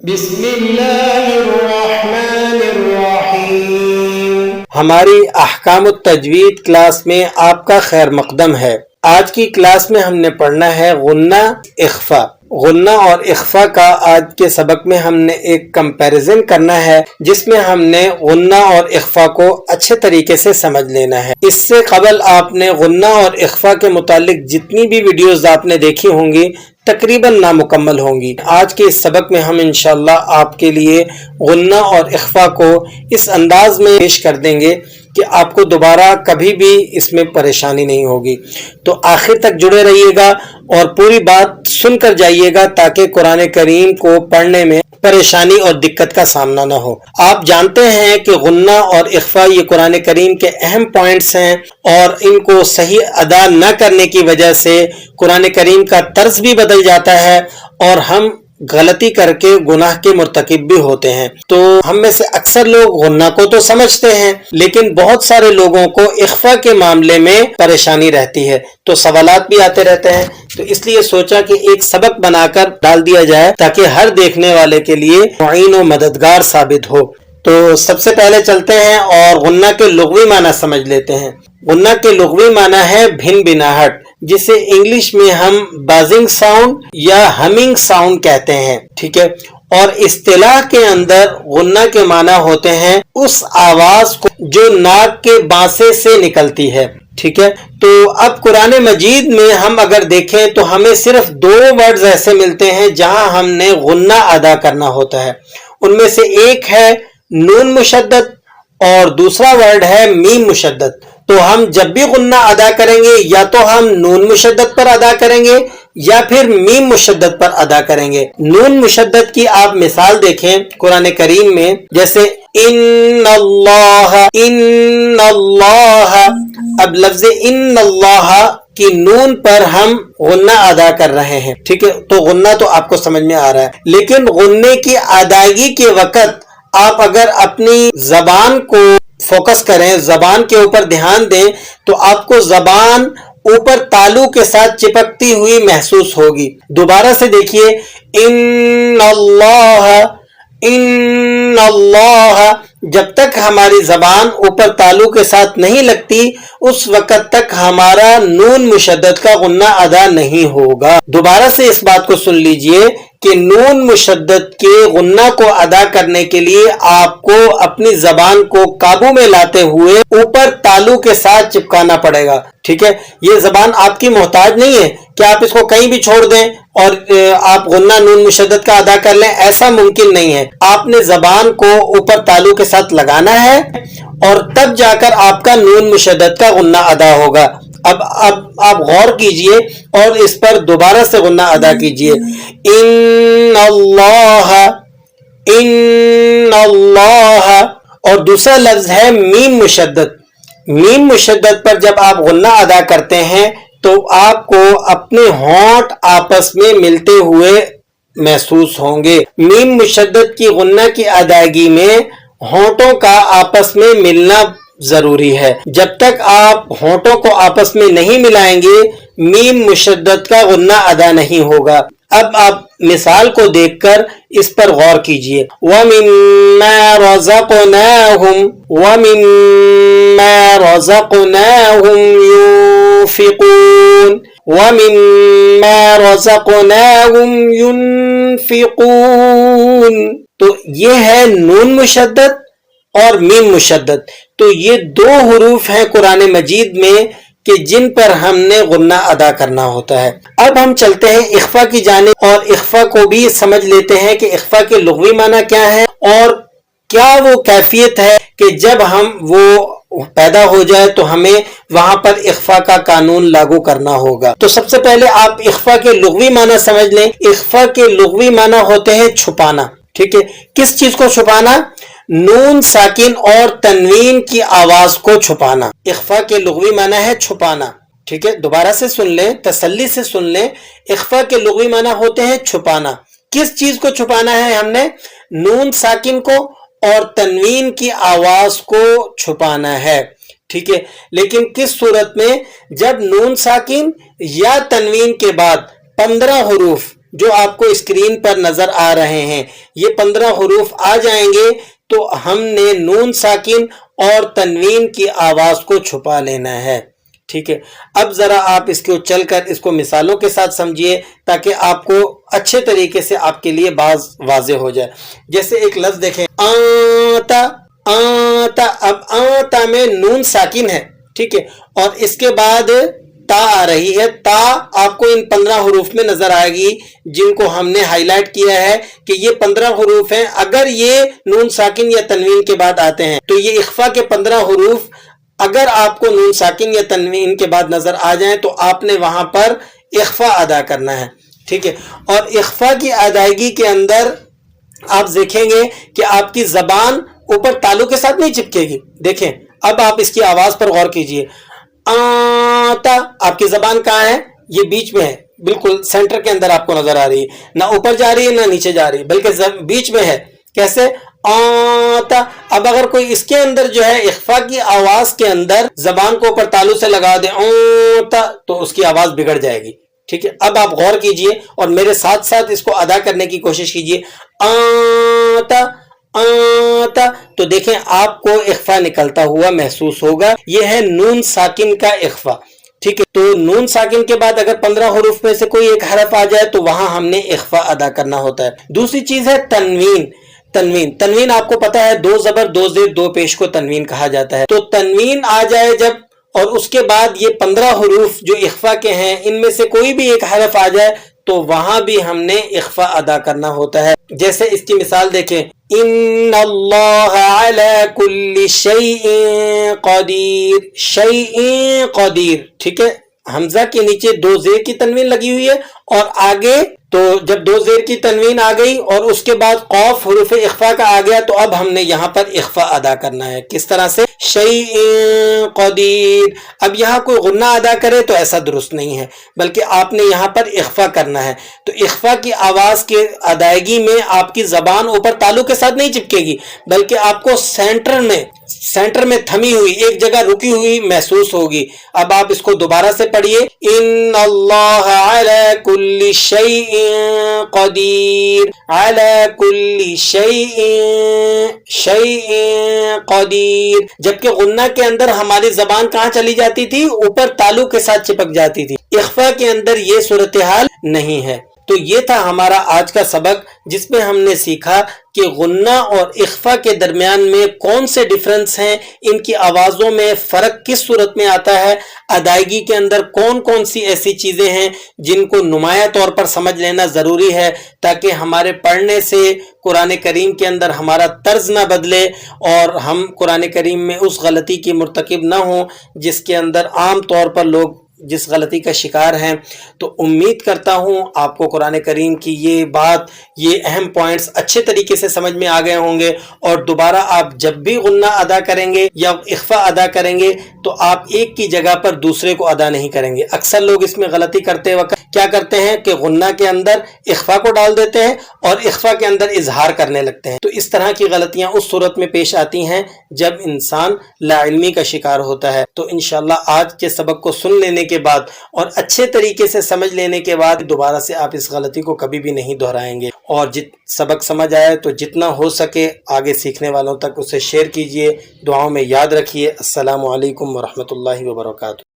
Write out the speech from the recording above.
بسم اللہ الرحمن الرحیم۔ ہماری احکام التجوید کلاس میں آپ کا خیر مقدم ہے۔ آج کی کلاس میں ہم نے پڑھنا ہے غنہ اخفا۔ غنہ اور اخفا کا آج کے سبق میں ہم نے ایک کمپیریزن کرنا ہے، جس میں ہم نے غنہ اور اخفا کو اچھے طریقے سے سمجھ لینا ہے۔ اس سے قبل آپ نے غنہ اور اخفا کے متعلق جتنی بھی ویڈیوز آپ نے دیکھی ہوں گی تقریباً نامکمل ہوں گی۔ آج کے اس سبق میں ہم انشاءاللہ آپ کے لیے غنہ اور اخفا کو اس انداز میں پیش کر دیں گے کہ آپ کو دوبارہ کبھی بھی اس میں پریشانی نہیں ہوگی۔ تو آخر تک جڑے رہیے گا اور پوری بات سن کر جائیے گا تاکہ قرآن کریم کو پڑھنے میں پریشانی اور دقت کا سامنا نہ ہو۔ آپ جانتے ہیں کہ غنہ اور اخفا یہ قرآن کریم کے اہم پوائنٹس ہیں، اور ان کو صحیح ادا نہ کرنے کی وجہ سے قرآن کریم کا طرز بھی بدل جاتا ہے اور ہم غلطی کر کے گناہ کے مرتکب بھی ہوتے ہیں۔ تو ہم میں سے اکثر لوگ غنہ کو تو سمجھتے ہیں، لیکن بہت سارے لوگوں کو اخفا کے معاملے میں پریشانی رہتی ہے، تو سوالات بھی آتے رہتے ہیں۔ تو اس لیے سوچا کہ ایک سبق بنا کر ڈال دیا جائے تاکہ ہر دیکھنے والے کے لیے معین و مددگار ثابت ہو۔ تو سب سے پہلے چلتے ہیں اور غنہ کے لغوی معنی سمجھ لیتے ہیں۔ غنہ کے لغوی معنی ہے بھن بھناہٹ، جسے انگلش میں ہم بازنگ ساؤنڈ یا ہمنگ ساؤنڈ کہتے ہیں، ٹھیک ہے۔ اور اصطلاح کے اندر غنہ کے معنی ہوتے ہیں اس آواز کو جو ناک کے بانسے سے نکلتی ہے، ٹھیک ہے۔ تو اب قرآن مجید میں ہم اگر دیکھیں تو ہمیں صرف 2 ورڈز ایسے ملتے ہیں جہاں ہم نے غنہ ادا کرنا ہوتا ہے۔ ان میں سے ایک ہے نون مشدد اور دوسرا ورڈ ہے میم مشدد۔ تو ہم جب بھی غنہ ادا کریں گے یا تو ہم نون مشدد پر ادا کریں گے یا پھر میم مشدد پر ادا کریں گے۔ نون مشدد کی آپ مثال دیکھیں قرآن کریم میں، جیسے ان اللہ، اب لفظ ان اللہ کی نون پر ہم غنہ ادا کر رہے ہیں، ٹھیک ہے۔ تو غنہ تو آپ کو سمجھ میں آ رہا ہے، لیکن غنے کی ادائیگی کے وقت آپ اگر اپنی زبان کو فوکس کریں، زبان کے اوپر دھیان دیں، تو آپ کو زبان اوپر تالو کے ساتھ چپکتی ہوئی محسوس ہوگی۔ دوبارہ سے دیکھیے، ان اللہ، جب تک ہماری زبان اوپر تالو کے ساتھ نہیں لگتی اس وقت تک ہمارا نون مشدد کا غنہ ادا نہیں ہوگا۔ دوبارہ سے اس بات کو سن لیجئے کہ نون مشدد کے غنہ کو ادا کرنے کے لیے آپ کو اپنی زبان کو قابو میں لاتے ہوئے اوپر تالو کے ساتھ چپکانا پڑے گا، ٹھیک ہے۔ یہ زبان آپ کی محتاج نہیں ہے کہ آپ اس کو کہیں بھی چھوڑ دیں اور آپ غنہ نون مشدد کا ادا کر لیں، ایسا ممکن نہیں ہے۔ آپ نے زبان کو اوپر تالو کے ساتھ لگانا ہے اور تب جا کر آپ کا نون مشدد کا غنہ ادا ہوگا۔ اب آپ غور کیجئے اور اس پر دوبارہ سے غنہ ادا کیجئے، ان اللہ، اور دوسرا لفظ ہے میم مشدد۔ میم مشدد پر جب آپ غنہ ادا کرتے ہیں تو آپ کو اپنے ہونٹ آپس میں ملتے ہوئے محسوس ہوں گے۔ میم مشدد کی غنہ کی ادائیگی میں ہونٹوں کا آپس میں ملنا ضروری ہے۔ جب تک آپ ہونٹوں کو آپس میں نہیں ملائیں گے میم مشدد کا غنہ ادا نہیں ہوگا۔ اب آپ مثال کو دیکھ کر اس پر غور کیجئے، وَمِمَّا رَزَقْنَاهُمْ يُنْفِقُونَ، وَمِمَّا رَزَقْنَاهُمْ يُنْفِقُونَ۔ تو یہ ہے نون مشدد اور میم مشدد۔ تو یہ 2 حروف ہیں قرآن مجید میں کہ جن پر ہم نے غنہ ادا کرنا ہوتا ہے۔ اب ہم چلتے ہیں اخفا کی جانب اور اخفا کو بھی سمجھ لیتے ہیں کہ اخفا کے لغوی معنی کیا ہے اور کیا وہ کیفیت ہے کہ جب ہم وہ پیدا ہو جائے تو ہمیں وہاں پر اخفا کا قانون لاگو کرنا ہوگا۔ تو سب سے پہلے آپ اخفا کے لغوی معنی سمجھ لیں۔ اخفا کے لغوی معنی ہوتے ہیں چھپانا، ٹھیک ہے۔ کس چیز کو چھپانا؟ نون ساکن اور تنوین کی آواز کو چھپانا۔ اخفا کے لغوی معنی ہے چھپانا، ٹھیک ہے۔ دوبارہ سے سن لیں، تسلی سے سن لیں، اخفا کے لغوی معنی ہوتے ہیں چھپانا۔ کس چیز کو چھپانا ہے؟ ہم نے نون ساکن کو اور تنوین کی آواز کو چھپانا ہے، ٹھیک ہے۔ لیکن کس صورت میں؟ جب نون ساکن یا تنوین کے بعد 15 حروف جو آپ کو اسکرین پر نظر آ رہے ہیں، یہ 15 حروف آ جائیں گے تو ہم نے نون ساکن اور تنوین کی آواز کو چھپا لینا ہے. ٹھیک ہے، اب ذرا آپ اس کو چل کر اس کو مثالوں کے ساتھ سمجھیے تاکہ آپ کو اچھے طریقے سے آپ کے لیے باز واضح ہو جائے. جیسے ایک لفظ دیکھیں، آتا آتا. اب آتا میں نون ساکن ہے، ٹھیک ہے، اور اس کے بعد تا آ رہی ہے. تا آپ کو ان 15 حروف میں نظر آئے گی جن کو ہم نے ہائی لائٹ کیا ہے کہ یہ 15 حروف ہیں. اگر یہ نون ساکن یا تنوین کے بعد آتے ہیں تو یہ اخفا کے 15 حروف اگر آپ کو نون ساکن یا تنوین کے بعد نظر آ جائیں تو آپ نے وہاں پر اخفا ادا کرنا ہے. ٹھیک ہے، اور اخفا کی ادائیگی کے اندر آپ دیکھیں گے کہ آپ کی زبان اوپر تالو کے ساتھ نہیں چپکے گی. دیکھیں اب آپ اس کی آواز پر غور کیجئے. آتا، آپ کی زبان کہاں ہے؟ یہ بیچ میں ہے، بالکل سینٹر کے اندر آپ کو نظر آ رہی ہے، نہ اوپر جا رہی ہے نہ نیچے جا رہی ہے، بلکہ بیچ میں ہے. کیسے؟ آتا. اب اگر کوئی اس کے اندر جو ہے اخفا کی آواز کے اندر زبان کو اوپر تالو سے لگا دے آتا تو اس کی آواز بگڑ جائے گی. ٹھیک ہے، اب آپ غور کیجئے اور میرے ساتھ ساتھ اس کو ادا کرنے کی کوشش کیجئے. آتا آتا، تو دیکھیں آپ کو اخفا نکلتا ہوا محسوس ہوگا. یہ ہے نون ساکن کا اخفا. ٹھیک ہے، تو نون ساکن کے بعد اگر 15 حروف میں سے کوئی ایک حرف آ جائے تو وہاں ہم نے اخفا ادا کرنا ہوتا ہے. دوسری چیز ہے تنوین. تنوین آپ کو پتا ہے 2 زبر 2 زیر 2 پیش کو تنوین کہا جاتا ہے. تو تنوین آ جائے جب اور اس کے بعد یہ 15 حروف جو اخفا کے ہیں ان میں سے کوئی بھی ایک حرف آ جائے تو وہاں بھی ہم نے اخفا ادا کرنا ہوتا ہے. جیسے اس کی مثال دیکھیں، ان اللہ علی کل شیء قدیر. شیء قدیر، ٹھیک ہے، حمزہ کے نیچے 2 زیر کی تنوین لگی ہوئی ہے اور آگے تو جب 2 زیر کی تنوین آ گئی اور اس کے بعد قاف حروف اخفا کا آ گیا تو اب ہم نے یہاں پر اخفا ادا کرنا ہے. کس طرح سے؟ شیء قدیر. اب یہاں کوئی غنہ ادا کرے تو ایسا درست نہیں ہے، بلکہ آپ نے یہاں پر اخفا کرنا ہے. تو اخفا کی آواز کے ادائیگی میں آپ کی زبان اوپر تالو کے ساتھ نہیں چپکے گی بلکہ آپ کو سینٹر میں تھمی ہوئی ایک جگہ رکی ہوئی محسوس ہوگی. اب آپ اس کو دوبارہ سے پڑھیے، ان اللہ علی کل شیء قدیر. علی کل شیء قدیر. جبکہ غنہ کے اندر ہماری زبان کہاں چلی جاتی تھی؟ اوپر تالو کے ساتھ چپک جاتی تھی. اخفا کے اندر یہ صورتحال نہیں ہے. تو یہ تھا ہمارا آج کا سبق جس میں ہم نے سیکھا کہ غنہ اور اخفا کے درمیان میں کون سے ڈیفرنس ہیں، ان کی آوازوں میں فرق کس صورت میں آتا ہے، ادائیگی کے اندر کون کون سی ایسی چیزیں ہیں جن کو نمایاں طور پر سمجھ لینا ضروری ہے تاکہ ہمارے پڑھنے سے قرآن کریم کے اندر ہمارا طرز نہ بدلے اور ہم قرآن کریم میں اس غلطی کی مرتکب نہ ہوں جس کے اندر عام طور پر لوگ جس غلطی کا شکار ہیں. تو امید کرتا ہوں آپ کو قرآن کریم کی یہ اہم پوائنٹس اچھے طریقے سے سمجھ میں آ گئے ہوں گے اور دوبارہ آپ جب بھی غنہ ادا کریں گے یا اخفا ادا کریں گے تو آپ ایک کی جگہ پر دوسرے کو ادا نہیں کریں گے. اکثر لوگ اس میں غلطی کرتے وقت کیا کرتے ہیں کہ غنہ کے اندر اخفا کو ڈال دیتے ہیں اور اخفا کے اندر اظہار کرنے لگتے ہیں. تو اس طرح کی غلطیاں اس صورت میں پیش آتی ہیں جب انسان لا علمی کا شکار ہوتا ہے. تو انشاءاللہ آج کے سبق کو سن لینے کے بعد اور اچھے طریقے سے سمجھ لینے کے بعد دوبارہ سے آپ اس غلطی کو کبھی بھی نہیں دہرائیں گے. اور سبق سمجھ آئے تو جتنا ہو سکے آگے سیکھنے والوں تک اسے شیئر کیجئے. دعاؤں میں یاد رکھیے. السلام علیکم ورحمۃ اللہ وبرکاتہ.